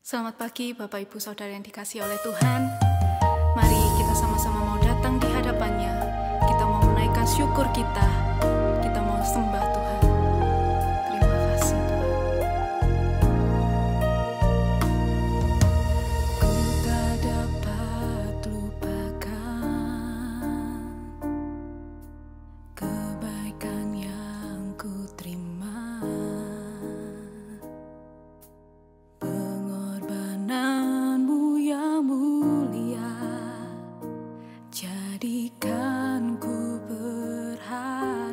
Selamat pagi Bapak Ibu Saudara yang dikasihi oleh Tuhan. Mari kita sama-sama mau datang di hadapan-Nya. Kita mau menaikkan syukur kita. Kita mau sembah Tuhan. Terima kasih Tuhan. Ku tak dapat lupakan kebaikan yang ku terima. Pengorbananmu yang mulia jadikan ku berharga.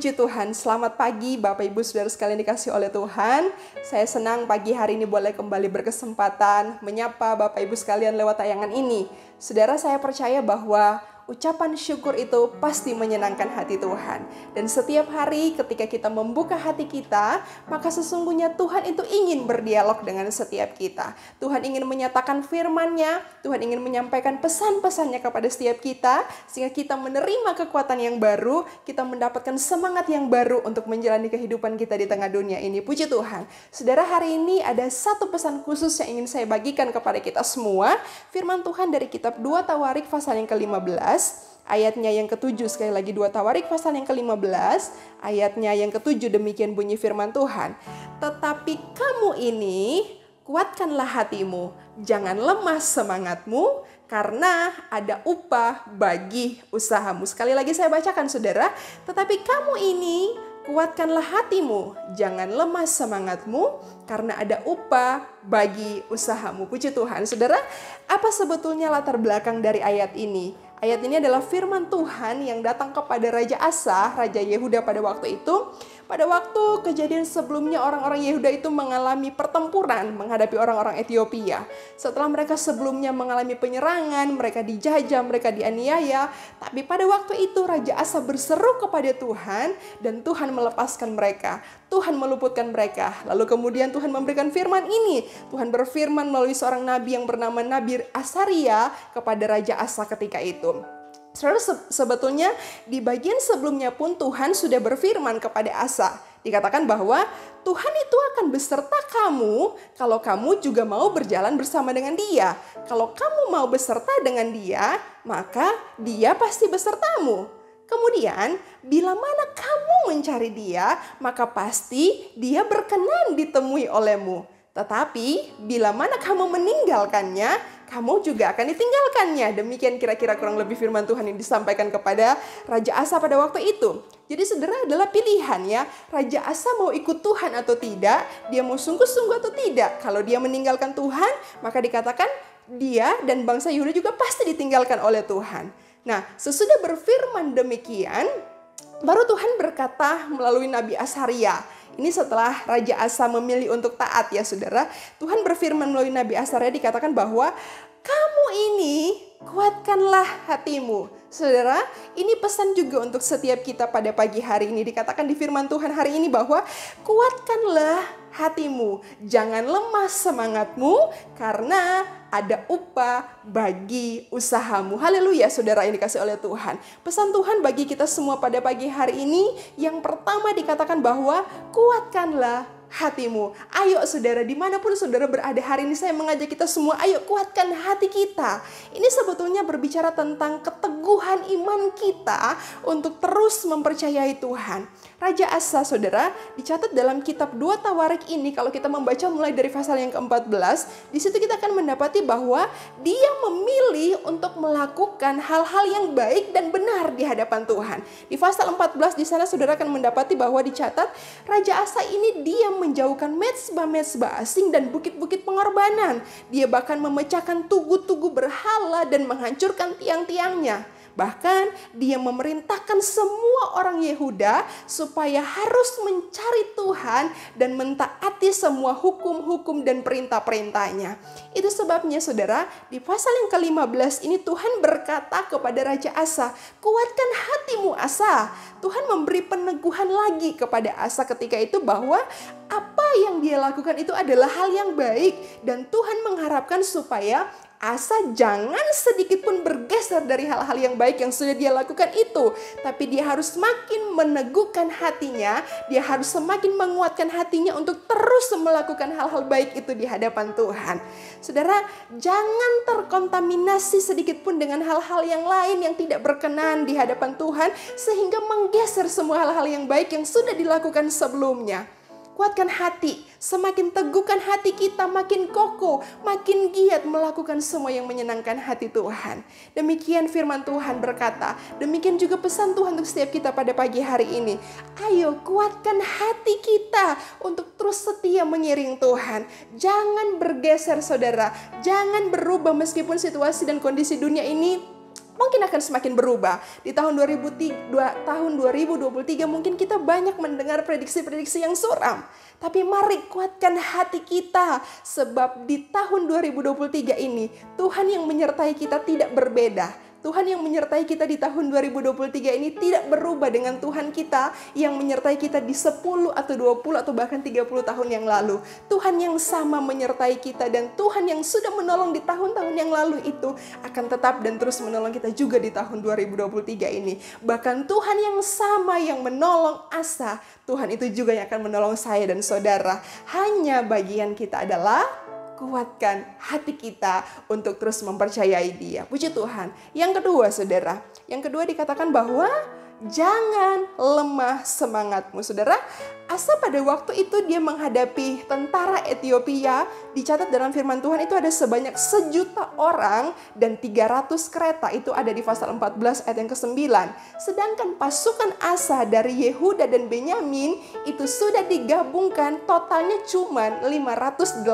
Puji Tuhan, selamat pagi Bapak Ibu Saudara sekalian dikasih oleh Tuhan. Saya senang pagi hari ini boleh kembali berkesempatan menyapa Bapak Ibu sekalian lewat tayangan ini. Saudara, saya percaya bahwa ucapan syukur itu pasti menyenangkan hati Tuhan. Dan setiap hari ketika kita membuka hati kita, maka sesungguhnya Tuhan itu ingin berdialog dengan setiap kita. Tuhan ingin menyatakan firman-Nya, Tuhan ingin menyampaikan pesan-pesannya kepada setiap kita, sehingga kita menerima kekuatan yang baru, kita mendapatkan semangat yang baru untuk menjalani kehidupan kita di tengah dunia ini. Puji Tuhan. Saudara, hari ini ada satu pesan khusus yang ingin saya bagikan kepada kita semua. Firman Tuhan dari kitab 2 Tawarik pasal yang ke-15. Ayatnya yang ke-7, sekali lagi 2 Tawarik pasal yang ke-15, ayatnya yang ke-7, demikian bunyi firman Tuhan. Tetapi kamu ini, kuatkanlah hatimu, jangan lemah semangatmu, karena ada upah bagi usahamu. Sekali lagi saya bacakan saudara, tetapi kamu ini, kuatkanlah hatimu, jangan lemah semangatmu, karena ada upah bagi usahamu. Puji Tuhan. Saudara, apa sebetulnya latar belakang dari ayat ini? Ayat ini adalah firman Tuhan yang datang kepada Raja Asa, Raja Yehuda pada waktu itu. Pada waktu kejadian sebelumnya orang-orang Yehuda itu mengalami pertempuran menghadapi orang-orang Ethiopia. Setelah mereka sebelumnya mengalami penyerangan, mereka dijajah, mereka dianiaya. Tapi pada waktu itu Raja Asa berseru kepada Tuhan dan Tuhan melepaskan mereka. Tuhan meluputkan mereka. Lalu kemudian Tuhan memberikan firman ini. Tuhan berfirman melalui seorang nabi yang bernama Nabi Asaria kepada Raja Asa ketika itu. Saudara, sebetulnya di bagian sebelumnya pun Tuhan sudah berfirman kepada Asa. Dikatakan bahwa Tuhan itu akan beserta kamu kalau kamu juga mau berjalan bersama dengan Dia. Kalau kamu mau beserta dengan Dia, maka Dia pasti besertamu. Kemudian, bila mana kamu mencari Dia, maka pasti Dia berkenan ditemui olehmu. Tetapi, bila mana kamu meninggalkannya, kamu juga akan ditinggalkannya. Demikian kira-kira kurang lebih firman Tuhan yang disampaikan kepada Raja Asa pada waktu itu. Jadi saudara, adalah pilihan ya. Raja Asa mau ikut Tuhan atau tidak, dia mau sungguh-sungguh atau tidak. Kalau dia meninggalkan Tuhan, maka dikatakan dia dan bangsa Yehuda juga pasti ditinggalkan oleh Tuhan. Nah, sesudah berfirman demikian, baru Tuhan berkata melalui Nabi Asaria. Ini setelah Raja Asa memilih untuk taat ya saudara. Tuhan berfirman melalui Nabi Asaria, dikatakan bahwa kamu ini kuatkanlah hatimu. Saudara, ini pesan juga untuk setiap kita pada pagi hari ini. Dikatakan di firman Tuhan hari ini bahwa kuatkanlah hatimu, jangan lemah semangatmu, karena ada upah bagi usahamu. Haleluya saudara yang dikasih oleh Tuhan. Pesan Tuhan bagi kita semua pada pagi hari ini, yang pertama dikatakan bahwa kuatkanlah hatimu. Ayo saudara, dimanapun saudara berada hari ini, saya mengajak kita semua, ayo kuatkan hati kita. Ini sebetulnya berbicara tentang keteguhan iman kita untuk terus mempercayai Tuhan. Raja Asa saudara dicatat dalam kitab 2 Tawarik ini, kalau kita membaca mulai dari pasal yang ke-14, di situ kita akan mendapati bahwa dia memilih untuk melakukan hal-hal yang baik dan benar di hadapan Tuhan. Di pasal 14 di sana saudara akan mendapati bahwa dicatat Raja Asa ini dia menjauhkan mezbah-mezbah asing dan bukit-bukit pengorbanan. Dia bahkan memecahkan tugu-tugu berhala dan menghancurkan tiang-tiangnya. Bahkan dia memerintahkan semua orang Yehuda supaya harus mencari Tuhan dan mentaati semua hukum-hukum dan perintah-perintahnya. Itu sebabnya saudara, di pasal yang ke-15 ini Tuhan berkata kepada Raja Asa, kuatkan hatimu Asa. Tuhan memberi peneguhan lagi kepada Asa ketika itu bahwa apa yang dia lakukan itu adalah hal yang baik. Dan Tuhan mengharapkan supaya Asa jangan sedikit pun bergeser dari hal-hal yang baik yang sudah dia lakukan itu. Tapi dia harus semakin meneguhkan hatinya. Dia harus semakin menguatkan hatinya untuk terus melakukan hal-hal baik itu di hadapan Tuhan. Saudara, jangan terkontaminasi sedikit pun dengan hal-hal yang lain yang tidak berkenan di hadapan Tuhan, sehingga menggeser semua hal-hal yang baik yang sudah dilakukan sebelumnya. Kuatkan hati, semakin teguhkan hati kita, makin kokoh, makin giat melakukan semua yang menyenangkan hati Tuhan. Demikian firman Tuhan berkata, demikian juga pesan Tuhan untuk setiap kita pada pagi hari ini. Ayo kuatkan hati kita untuk terus setia mengiring Tuhan. Jangan bergeser saudara, jangan berubah meskipun situasi dan kondisi dunia ini mungkin akan semakin berubah. Di tahun 2023 mungkin kita banyak mendengar prediksi-prediksi yang suram. Tapi mari kuatkan hati kita, sebab di tahun 2023 ini Tuhan yang menyertai kita tidak berbeda. Tuhan yang menyertai kita di tahun 2023 ini tidak berubah dengan Tuhan kita yang menyertai kita di 10 atau 20 atau bahkan 30 tahun yang lalu. Tuhan yang sama menyertai kita, dan Tuhan yang sudah menolong di tahun-tahun yang lalu itu akan tetap dan terus menolong kita juga di tahun 2023 ini. Bahkan Tuhan yang sama yang menolong Asa, Tuhan itu juga yang akan menolong saya dan saudara. Hanya bagian kita adalah kuatkan hati kita untuk terus mempercayai Dia. Puji Tuhan. Yang kedua, saudara. Yang kedua dikatakan bahwa jangan lemah semangatmu, saudara. Asa pada waktu itu dia menghadapi tentara Ethiopia. Dicatat dalam firman Tuhan itu ada sebanyak 1.000.000 orang dan 300 kereta. Itu ada di pasal 14 ayat yang ke-9. Sedangkan pasukan Asa dari Yehuda dan Benyamin itu sudah digabungkan, totalnya cuma 580.000.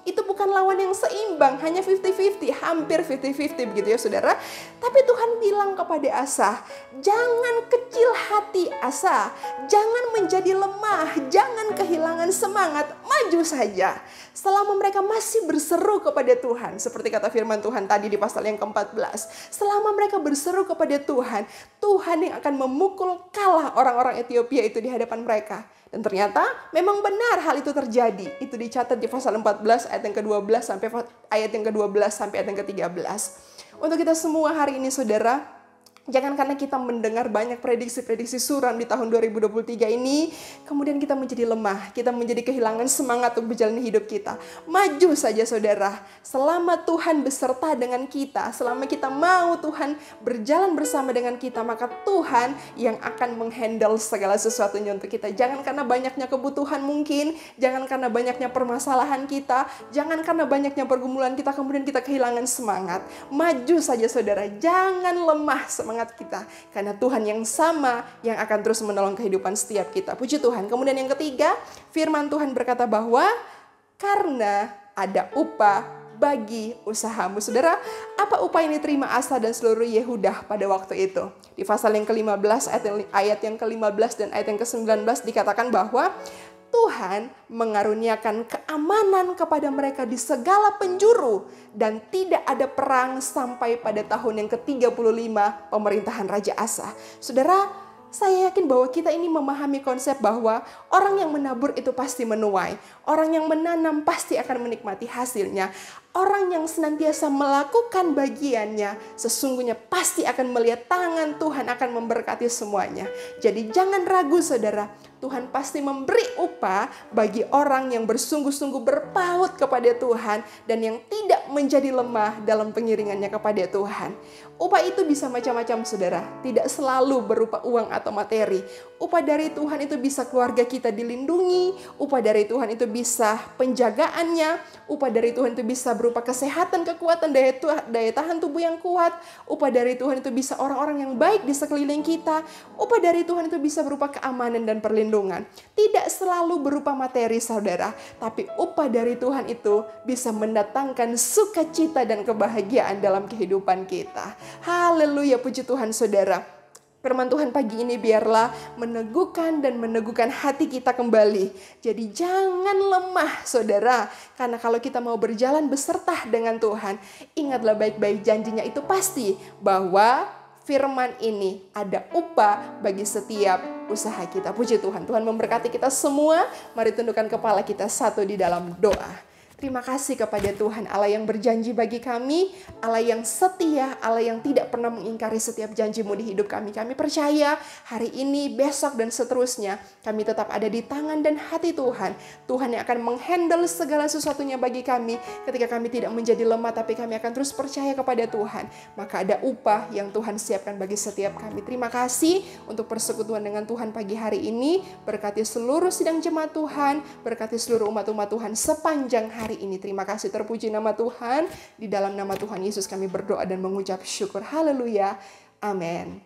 Itu bukan lawan yang seimbang, hanya 50-50, hampir 50-50 begitu ya saudara. Tapi Tuhan bilang kepada Asa, jangan kecil hati Asa, jangan menjadi lemah, jangan kehilangan semangat, maju saja. Selama mereka masih berseru kepada Tuhan, seperti kata firman Tuhan tadi di pasal yang ke-14, selama mereka berseru kepada Tuhan, Tuhan yang akan memukul kalah orang-orang Ethiopia itu di hadapan mereka. Dan ternyata memang benar hal itu terjadi. Itu dicatat di pasal 14 ayat yang ke-12 sampai ayat yang ke-12 sampai ayat yang ke-13. Untuk kita semua hari ini saudara, jangan karena kita mendengar banyak prediksi-prediksi suram di tahun 2023 ini, kemudian kita menjadi lemah, kita menjadi kehilangan semangat untuk menjalani hidup kita. Maju saja saudara, selama Tuhan beserta dengan kita, selama kita mau Tuhan berjalan bersama dengan kita, maka Tuhan yang akan menghandle segala sesuatunya untuk kita. Jangan karena banyaknya kebutuhan mungkin, jangan karena banyaknya permasalahan kita, jangan karena banyaknya pergumulan kita, kemudian kita kehilangan semangat. Maju saja saudara, jangan lemah semangat kita, karena Tuhan yang sama yang akan terus menolong kehidupan setiap kita. Puji Tuhan. Kemudian yang ketiga, firman Tuhan berkata bahwa karena ada upah bagi usahamu. Saudara, apa upah yang diterima Asa dan seluruh Yehuda pada waktu itu? Di pasal yang ke-15 ayat yang ke-15 dan ayat yang ke-19 dikatakan bahwa Tuhan mengaruniakan keamanan kepada mereka di segala penjuru dan tidak ada perang sampai pada tahun yang ke-35 pemerintahan Raja Asa. Saudara, saya yakin bahwa kita ini memahami konsep bahwa orang yang menabur itu pasti menuai. Orang yang menanam pasti akan menikmati hasilnya. Orang yang senantiasa melakukan bagiannya sesungguhnya pasti akan melihat tangan Tuhan akan memberkati semuanya. Jadi jangan ragu saudara. Tuhan pasti memberi upah bagi orang yang bersungguh-sungguh berpaut kepada Tuhan dan yang tidak menjadi lemah dalam pengiringannya kepada Tuhan. Upah itu bisa macam-macam saudara, tidak selalu berupa uang atau materi. Upah dari Tuhan itu bisa keluarga kita dilindungi, upah dari Tuhan itu bisa penjagaannya, upah dari Tuhan itu bisa berupa kesehatan, kekuatan, daya tahan tubuh yang kuat, upah dari Tuhan itu bisa orang-orang yang baik di sekeliling kita, upah dari Tuhan itu bisa berupa keamanan dan perlindungan. Tidak selalu berupa materi saudara, tapi upah dari Tuhan itu bisa mendatangkan sukacita dan kebahagiaan dalam kehidupan kita. Haleluya, puji Tuhan saudara. Firman Tuhan pagi ini biarlah meneguhkan dan meneguhkan hati kita kembali. Jadi jangan lemah saudara, karena kalau kita mau berjalan beserta dengan Tuhan, ingatlah baik-baik janjinya itu pasti bahwa firman ini ada upah bagi setiap usaha kita. Puji Tuhan. Tuhan memberkati kita semua. Mari tundukkan kepala kita satu di dalam doa. Terima kasih kepada Tuhan Allah yang berjanji bagi kami, Allah yang setia, Allah yang tidak pernah mengingkari setiap janji-Mu di hidup kami. Kami percaya hari ini, besok, dan seterusnya kami tetap ada di tangan dan hati Tuhan. Tuhan yang akan menghandle segala sesuatunya bagi kami ketika kami tidak menjadi lemah, tapi kami akan terus percaya kepada Tuhan. Maka ada upah yang Tuhan siapkan bagi setiap kami. Terima kasih untuk persekutuan dengan Tuhan pagi hari ini. Berkati seluruh sidang jemaat Tuhan, berkati seluruh umat-umat Tuhan sepanjang hari ini. Terima kasih, terpuji nama Tuhan. Di dalam nama Tuhan Yesus kami berdoa dan mengucap syukur. Haleluya. Amin.